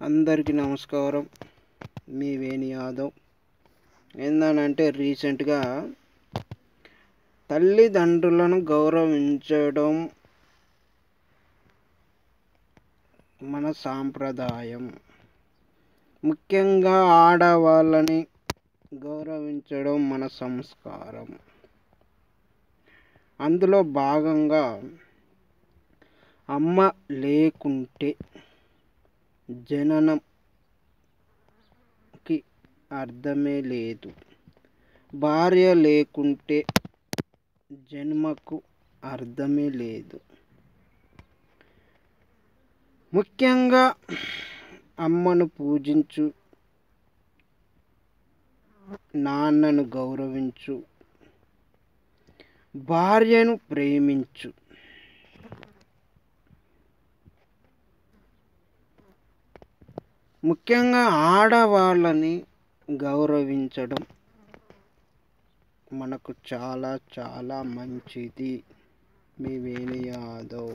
అందరికీ నమస్కారం. మీ వేణి యాదవ్. ఏందనంటే రీసెంట్గా తల్లిదండ్రులను గౌరవించడం మన సాంప్రదాయం. ముఖ్యంగా ఆడవాళ్ళని గౌరవించడం మన సంస్కారం. అందులో భాగంగా అమ్మ లేకుంటే జననంకి అర్థమే లేదు, భార్య లేకుంటే జన్మకు అర్థమే లేదు. ముఖ్యంగా అమ్మను పూజించు, నాన్నను గౌరవించు, భార్యను ప్రేమించు. ముఖ్యంగా ఆడవాళ్ళని గౌరవించడం మనకు చాలా చాలా మంచిది. మీ వేణి యాదవ్.